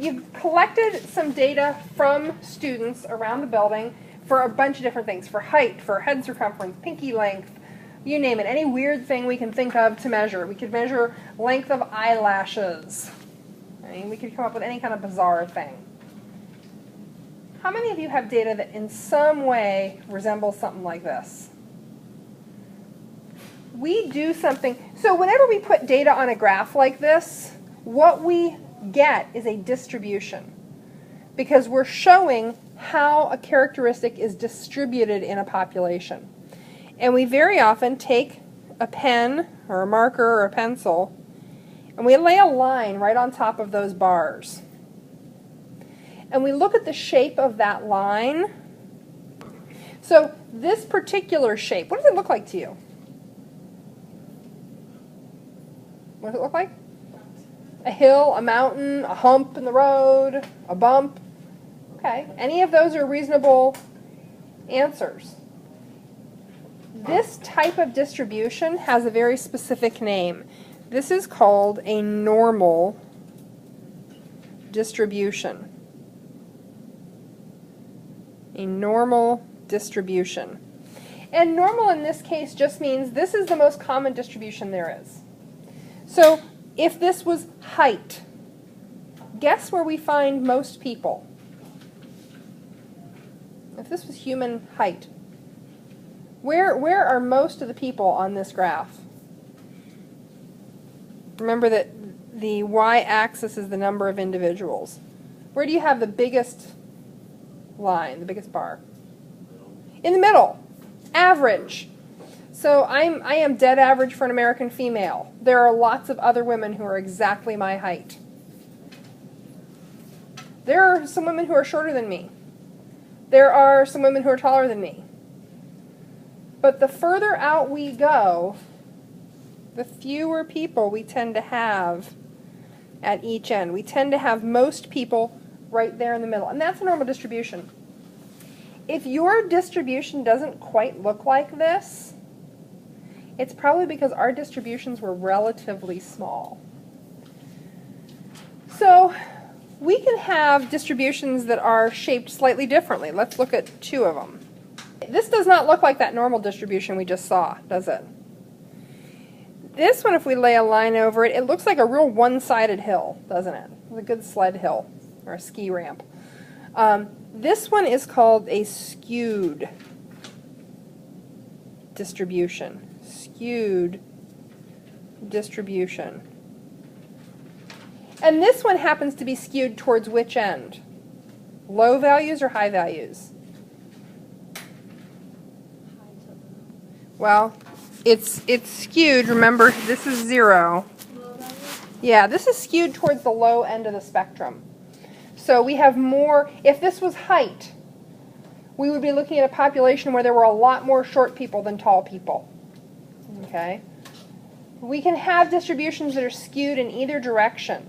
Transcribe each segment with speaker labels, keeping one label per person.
Speaker 1: you've collected some data from students around the building for a bunch of different things, for height, for head circumference, pinky length, you name it, any weird thing we can think of to measure. We could measure length of eyelashes. I mean, we could come up with any kind of bizarre thing. How many of you have data that in some way resembles something like this? We do something, so whenever we put data on a graph like this, what we get is a distribution, because we're showing how a characteristic is distributed in a population. And we very often take a pen or a marker or a pencil and we lay a line right on top of those bars. And we look at the shape of that line. So this particular shape, what does it look like to you? What does it look like? A hill, a mountain, a hump in the road, a bump. Okay, any of those are reasonable answers. This type of distribution has a very specific name. This is called a normal distribution. A normal distribution. And normal in this case just means this is the most common distribution there is. So if this was height, guess where we find most people? If this was human height, where are most of the people on this graph? Remember that the y-axis is the number of individuals. Where do you have the biggest line, the biggest bar? In the middle. Average. So I am dead average for an American female. There are lots of other women who are exactly my height. There are some women who are shorter than me. There are some women who are taller than me. But the further out we go, the fewer people we tend to have at each end. We tend to have most people right there in the middle. And that's a normal distribution. If your distribution doesn't quite look like this, it's probably because our distributions were relatively small. So we can have distributions that are shaped slightly differently. Let's look at two of them. This does not look like that normal distribution we just saw, does it? This one, if we lay a line over it, it looks like a real one-sided hill, doesn't it? It's a good sled hill or a ski ramp. This one is called a skewed distribution. Skewed distribution. And this one happens to be skewed towards which end? Low values or high values? Well, it's skewed. Remember, this is 0. Yeah, this is skewed towards the low end of the spectrum. So we have more, if this was height, we would be looking at a population where there were a lot more short people than tall people. Okay? We can have distributions that are skewed in either direction.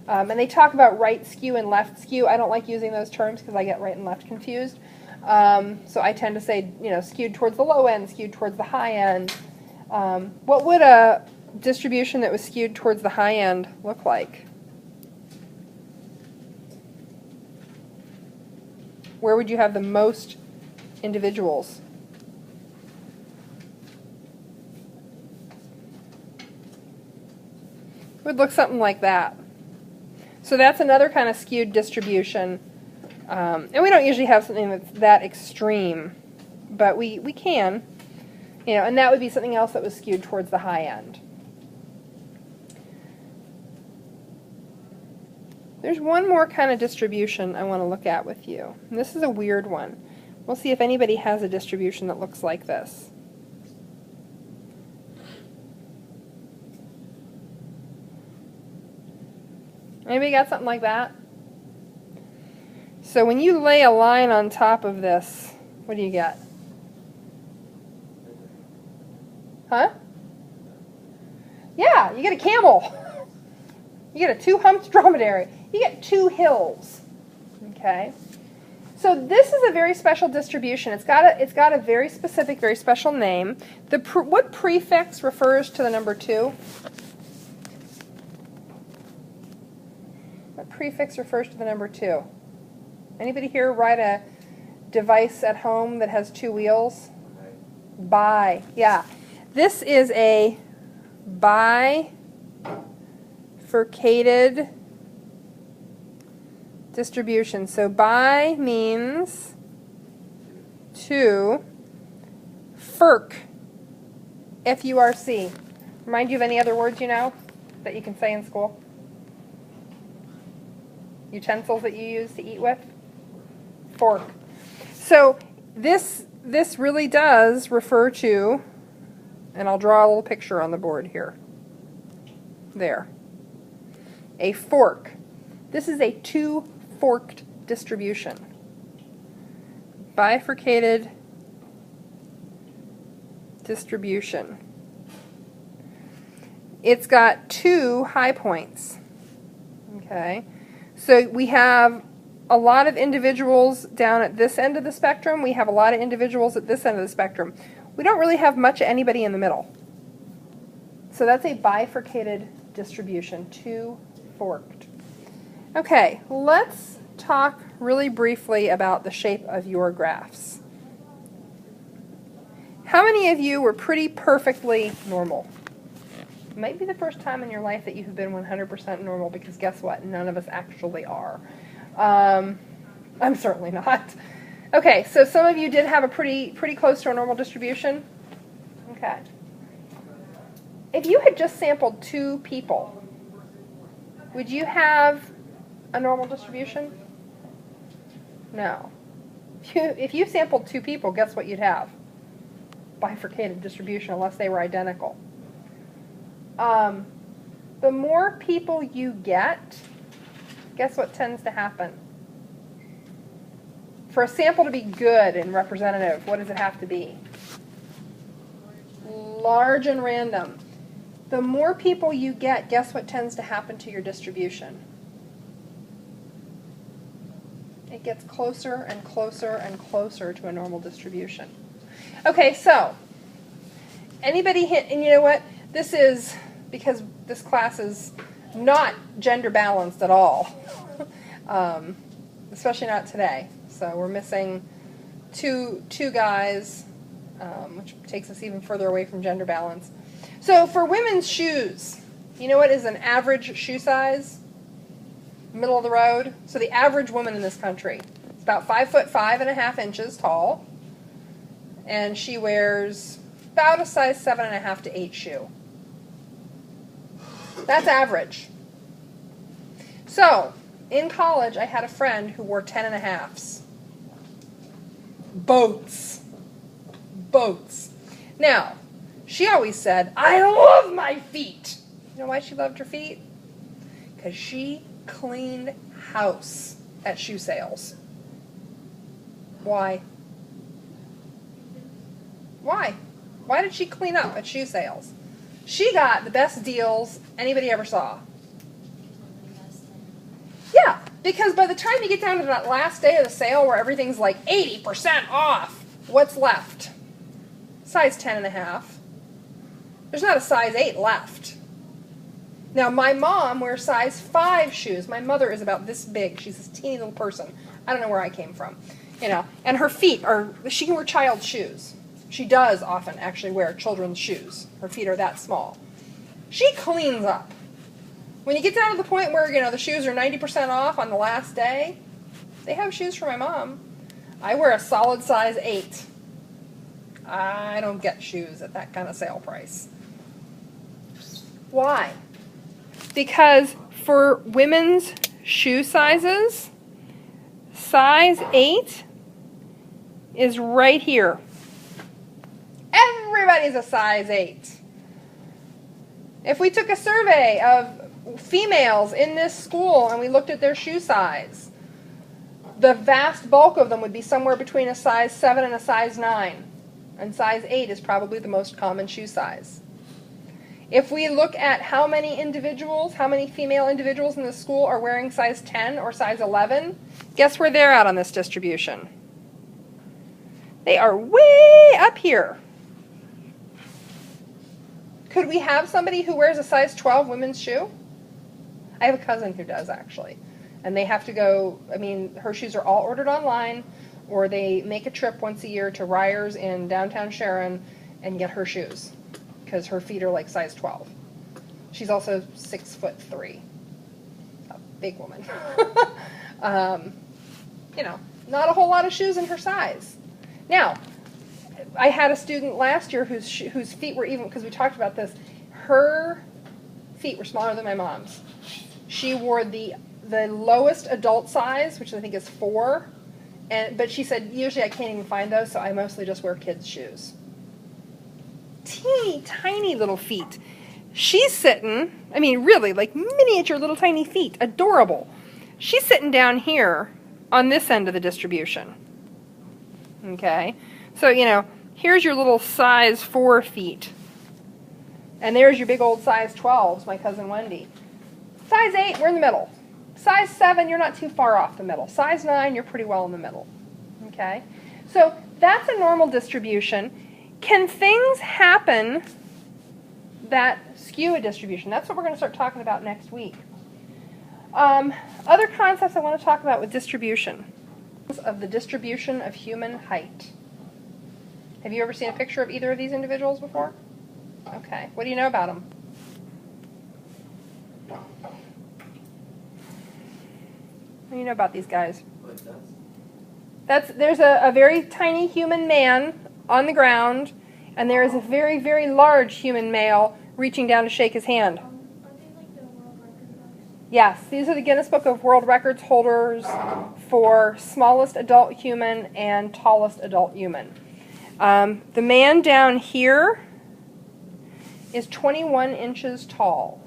Speaker 1: And they talk about right skew and left skew. I don't like using those terms because I get right and left confused. So I tend to say, skewed towards the low end, skewed towards the high end. What would a distribution that was skewed towards the high end look like? Where would you have the most individuals? It would look something like that. So that's another kind of skewed distribution. And we don't usually have something that's that extreme, but we can. And that would be something else that was skewed towards the high end. There's one more kind of distribution I want to look at with you. And this is a weird one. We'll see if anybody has a distribution that looks like this. Anybody got something like that? So when you lay a line on top of this, what do you get? Huh? Yeah, you get a camel. You get a two-humped dromedary. You get two hills. Okay? So this is a very special distribution. It's got a very specific, very special name. What prefix refers to the number 2? What prefix refers to the number 2? Anybody here ride a device at home that has 2 wheels? Bi. Yeah. This is a bifurcated distribution. So bi means 2. Furc. F-U-R-C. Remind you of any other words you know that you can say in school? Utensils that you use to eat with? Fork. So this really does refer to, and I'll draw a little picture on the board here. There. A fork. This is a 2-forked distribution. Bifurcated distribution. It's got 2 high points. Okay. So we have a lot of individuals down at this end of the spectrum. We have a lot of individuals at this end of the spectrum. We don't really have much of anybody in the middle. So that's a bifurcated distribution, 2-forked. Okay, let's talk really briefly about the shape of your graphs. How many of you were pretty perfectly normal? It might be the first time in your life that you have been 100% normal, because guess what? None of us actually are. I'm certainly not. Okay, so some of you did have a pretty close to a normal distribution. Okay. If you had just sampled 2 people, would you have a normal distribution? No. If you sampled 2 people, guess what you'd have? Bifurcated distribution, unless they were identical. The more people you get, guess what tends to happen? For a sample to be good and representative, what does it have to be? Large and random. The more people you get, guess what tends to happen to your distribution? It gets closer and closer and closer to a normal distribution. Okay, so anybody hit, and you know what? This is, because this class is not gender balanced at all, especially not today. So we're missing two guys, which takes us even further away from gender balance. So for women's shoes, you know what is an average shoe size? Middle of the road. So the average woman in this country is about 5'5.5" tall, and she wears about a size 7.5 to 8 shoe. That's average. So in college, I had a friend who wore 10.5s. Boats. Now, she always said, I love my feet. You know why she loved her feet? Because she cleaned house at shoe sales. Why? Why did she clean up at shoe sales? She got the best deals anybody ever saw. Yeah, because by the time you get down to that last day of the sale where everything's like 80% off, what's left? Size 10.5. There's not a size 8 left. Now, my mom wears size 5 shoes. My mother is about this big. She's this teeny little person. I don't know where I came from. You know, and her feet are, she can wear child's shoes. She does often actually wear children's shoes. Her feet are that small. She cleans up. When you get down to the point where, you know, the shoes are 90% off on the last day, they have shoes for my mom. I wear a solid size 8. I don't get shoes at that kind of sale price. Why? Because for women's shoe sizes, size 8 is right here. Everybody's a size 8. If we took a survey of females in this school and we looked at their shoe size, the vast bulk of them would be somewhere between a size 7 and a size 9. And size 8 is probably the most common shoe size. If we look at how many female individuals in the school are wearing size 10 or size 11, guess where they're at on this distribution? They are way up here. Could we have somebody who wears a size 12 women's shoe? I have a cousin who does, actually. And they have to go, I mean, her shoes are all ordered online, or they make a trip once a year to Ryers in downtown Sharon and get her shoes, because her feet are like size 12. She's also 6'3", a big woman. You know, not a whole lot of shoes in her size. Now, I had a student last year whose feet were even, because we talked about this, her feet were smaller than my mom's. She wore the lowest adult size, which I think is 4, but she said, usually I can't even find those, so I mostly just wear kids' shoes. Teeny tiny little feet. She's sitting, I mean really, like miniature little tiny feet, adorable. She's sitting down here on this end of the distribution. Okay, so you know, here's your little size 4 feet. And there's your big old size 12s, my cousin Wendy. Size 8, we're in the middle. Size 7, you're not too far off the middle. Size 9, you're pretty well in the middle. Okay, so that's a normal distribution. Can things happen that skew a distribution? That's what we're going to start talking about next week. Other concepts I want to talk about with distribution. Of the distribution of human height. Have you ever seen a picture of either of these individuals before? Okay. What do you know about them? What do you know about these guys? There's a very tiny human man on the ground, and there is a very, very large human male reaching down to shake his hand.
Speaker 2: Are they like the world record books?
Speaker 1: Yes, these are the Guinness Book of World Records holders for smallest adult human and tallest adult human. The man down here is 21 inches tall.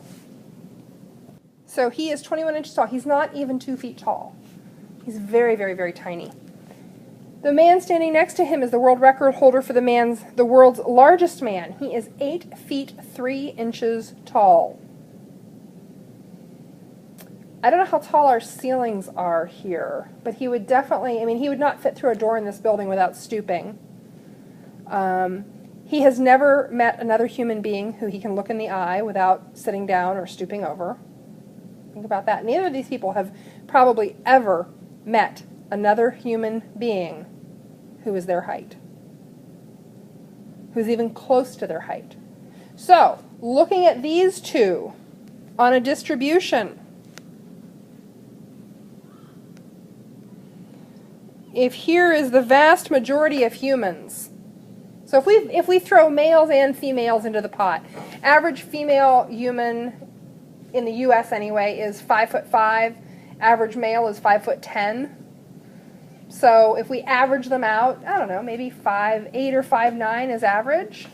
Speaker 1: So he is 21 inches tall. He's not even 2 feet tall. He's very, very, very tiny. The man standing next to him is the world record holder for the world's largest man. He is 8 feet 3 inches tall. I don't know how tall our ceilings are here, but he would definitely, I mean, he would not fit through a door in this building without stooping. He has never met another human being who he can look in the eye without sitting down or stooping over. Think about that. Neither of these people have probably ever met another human being who is their height, who's even close to their height. So, looking at these two on a distribution, if here is the vast majority of humans, so if we throw males and females into the pot, average female human in the U.S. anyway is 5'5", average male is 5'10". So if we average them out, I don't know, maybe 5'8" or 5'9" is average.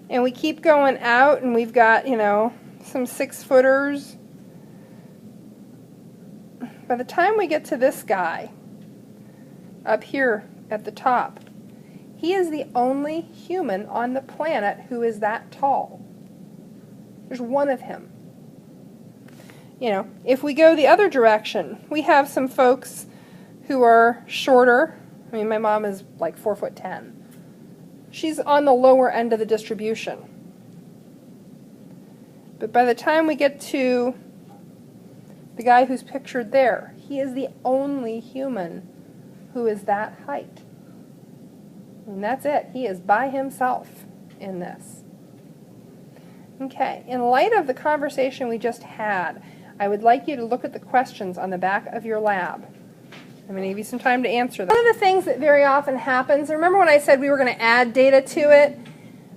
Speaker 1: And we keep going out, and we've got, you know, some 6-footers. By the time we get to this guy up here at the top, he is the only human on the planet who is that tall. There's one of him. You know, if we go the other direction, we have some folks who are shorter. I mean, my mom is like 4'10". She's on the lower end of the distribution. But by the time we get to the guy who's pictured there, he is the only human who is that height. And that's it. He is by himself in this. Okay, in light of the conversation we just had, I would like you to look at the questions on the back of your lab. I'm going to give you some time to answer them. One of the things that very often happens, remember when I said we were going to add data to it?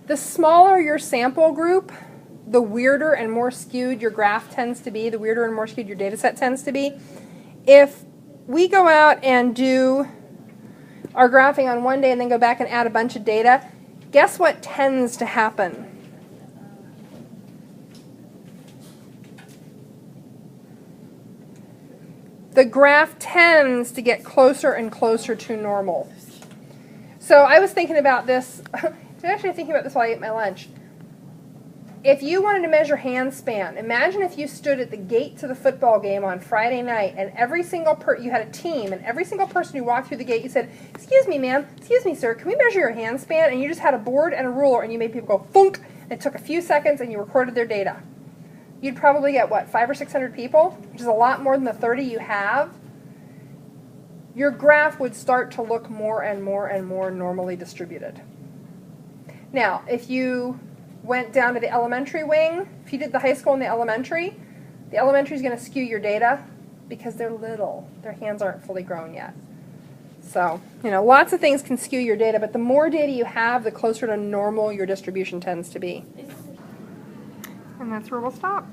Speaker 1: The smaller your sample group, the weirder and more skewed your graph tends to be, the weirder and more skewed your data set tends to be. If we go out and do our graphing on one day and then go back and add a bunch of data, guess what tends to happen? The graph tends to get closer and closer to normal. So I was thinking about this, I was actually thinking about this while I ate my lunch. If you wanted to measure hand span, imagine if you stood at the gate to the football game on Friday night and every single you had a team, and every single person who walked through the gate, you said, "Excuse me, ma'am, excuse me, sir, can we measure your hand span?" And you just had a board and a ruler and you made people go thunk, and it took a few seconds and you recorded their data. you'd probably get, what, 500 or 600 people, which is a lot more than the 30 you have. Your graph would start to look more and more and more normally distributed. Now, if you went down to the elementary wing, if you did the high school and the elementary is going to skew your data because they're little. Their hands aren't fully grown yet. So, lots of things can skew your data, but the more data you have, the closer to normal your distribution tends to be. And that's where we'll stop.